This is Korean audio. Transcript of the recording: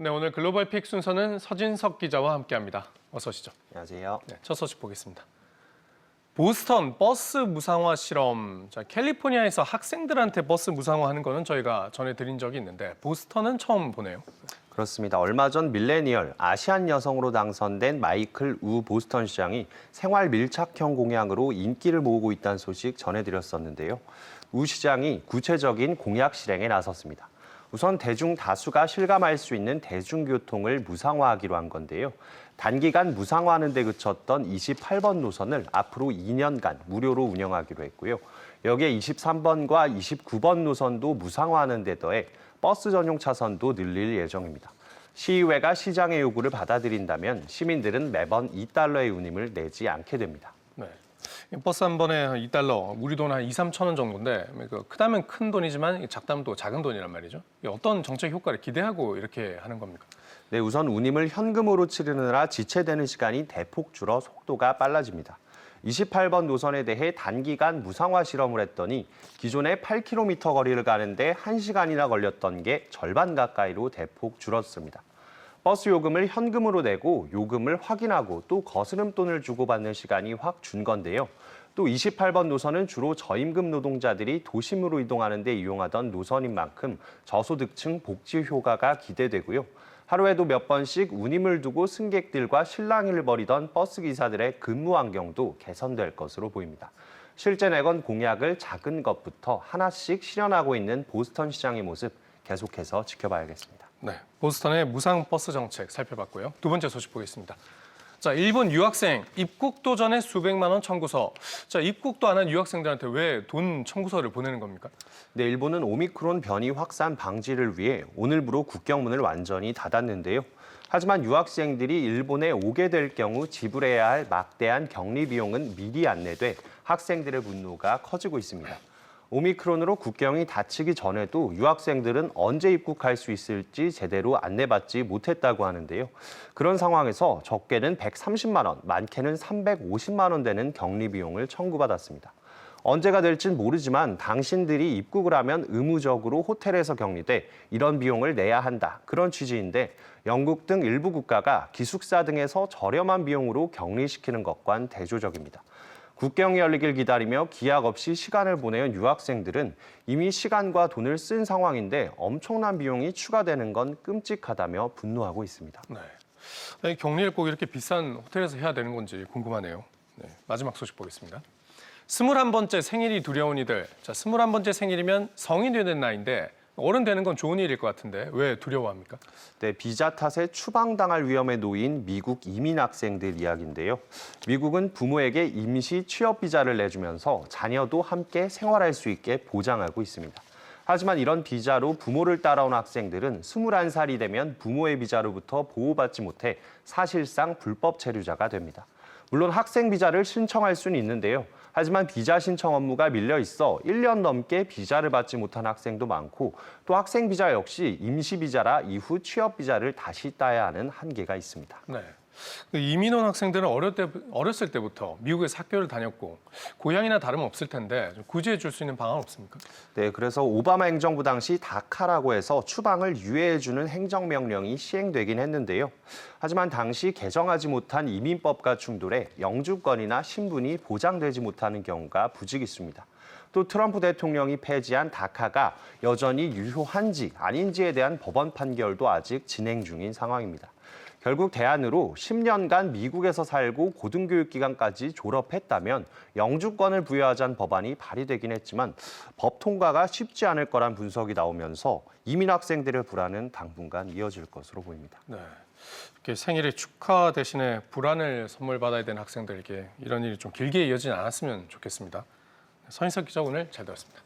네, 오늘 글로벌 픽 순서는 서진석 기자와 함께합니다. 어서 오시죠. 안녕하세요. 네, 첫 소식 보겠습니다. 보스턴 버스 무상화 실험. 자, 캘리포니아에서 학생들한테 버스 무상화하는 거는 저희가 전해드린 적이 있는데 보스턴은 처음 보네요. 그렇습니다. 얼마 전 밀레니얼 아시안 여성으로 당선된 마이클 우 보스턴 시장이 생활 밀착형 공약으로 인기를 모으고 있다는 소식 전해드렸었는데요. 우 시장이 구체적인 공약 실행에 나섰습니다. 우선 대중 다수가 실감할 수 있는 대중교통을 무상화하기로 한 건데요. 단기간 무상화하는 데 그쳤던 28번 노선을 앞으로 2년간 무료로 운영하기로 했고요. 여기에 23번과 29번 노선도 무상화하는 데 더해 버스 전용 차선도 늘릴 예정입니다. 시의회가 시장의 요구를 받아들인다면 시민들은 매번 $2의 운임을 내지 않게 됩니다. 네. 버스 한 번에 $2, 우리 돈 한 2, 3천 원 정도인데 크다면 큰 돈이지만 작다면 또 작은 돈이란 말이죠. 어떤 정책 효과를 기대하고 이렇게 하는 겁니까? 네, 우선 운임을 현금으로 치르느라 지체되는 시간이 대폭 줄어 속도가 빨라집니다. 28번 노선에 대해 단기간 무상화 실험을 했더니 기존에 8km 거리를 가는데 1시간이나 걸렸던 게 절반 가까이로 대폭 줄었습니다. 버스 요금을 현금으로 내고 요금을 확인하고 또 거스름돈을 주고받는 시간이 확 준 건데요. 또 28번 노선은 주로 저임금 노동자들이 도심으로 이동하는 데 이용하던 노선인 만큼 저소득층 복지 효과가 기대되고요. 하루에도 몇 번씩 운임을 두고 승객들과 실랑이를 벌이던 버스 기사들의 근무 환경도 개선될 것으로 보입니다. 실제 내건 공약을 작은 것부터 하나씩 실현하고 있는 보스턴 시장의 모습 계속해서 지켜봐야겠습니다. 네, 보스턴의 무상 버스 정책 살펴봤고요. 두 번째 소식 보겠습니다. 자, 일본 유학생 입국 도전에 수백만 원 청구서. 자, 입국도 안 한 유학생들한테 왜 돈 청구서를 보내는 겁니까? 네, 일본은 오미크론 변이 확산 방지를 위해 오늘부로 국경문을 완전히 닫았는데요. 하지만 유학생들이 일본에 오게 될 경우 지불해야 할 막대한 격리 비용은 미리 안내돼 학생들의 분노가 커지고 있습니다. 오미크론으로 국경이 닫히기 전에도 유학생들은 언제 입국할 수 있을지 제대로 안내받지 못했다고 하는데요. 그런 상황에서 적게는 130만 원, 많게는 350만 원 되는 격리 비용을 청구받았습니다. 언제가 될진 모르지만 당신들이 입국을 하면 의무적으로 호텔에서 격리돼 이런 비용을 내야 한다. 그런 취지인데 영국 등 일부 국가가 기숙사 등에서 저렴한 비용으로 격리시키는 것과는 대조적입니다. 국경이 열리길 기다리며 기약 없이 시간을 보내온 유학생들은 이미 시간과 돈을 쓴 상황인데 엄청난 비용이 추가되는 건 끔찍하다며 분노하고 있습니다. 네. 격리를 꼭 이렇게 비싼 호텔에서 해야 되는 건지 궁금하네요. 네, 마지막 소식 보겠습니다. 21번째 생일이 두려운 이들. 자, 21번째 생일이면 성인이 되는 나이인데 어른 되는 건 좋은 일일 것 같은데 왜 두려워합니까? 네, 비자 탓에 추방당할 위험에 놓인 미국 이민 학생들 이야기인데요. 미국은 부모에게 임시 취업 비자를 내주면서 자녀도 함께 생활할 수 있게 보장하고 있습니다. 하지만 이런 비자로 부모를 따라온 학생들은 21살이 되면 부모의 비자로부터 보호받지 못해 사실상 불법 체류자가 됩니다. 물론 학생 비자를 신청할 수는 있는데요. 하지만 비자 신청 업무가 밀려 있어 1년 넘게 비자를 받지 못한 학생도 많고 또 학생 비자 역시 임시 비자라 이후 취업 비자를 다시 따야 하는 한계가 있습니다. 네. 이민 온 학생들은 어렸을 때부터 미국에서 학교를 다녔고 고향이나 다름없을 텐데 구제해 줄 수 있는 방안 없습니까? 네, 그래서 오바마 행정부 당시 다카라고 해서 추방을 유예해주는 행정명령이 시행되긴 했는데요. 하지만 당시 개정하지 못한 이민법과 충돌해 영주권이나 신분이 보장되지 못하는 경우가 부지기수입니다. 또 트럼프 대통령이 폐지한 다카가 여전히 유효한지 아닌지에 대한 법원 판결도 아직 진행 중인 상황입니다. 결국 대안으로 10년간 미국에서 살고 고등교육기관까지 졸업했다면 영주권을 부여하자는 법안이 발의되긴 했지만 법 통과가 쉽지 않을 거란 분석이 나오면서 이민 학생들의 불안은 당분간 이어질 것으로 보입니다. 네. 이렇게 생일의 축하 대신에 불안을 선물 받아야 되는 학생들에게 이런 일이 좀 길게 이어지지 않았으면 좋겠습니다. 서인석 기자 오늘 잘 들었습니다.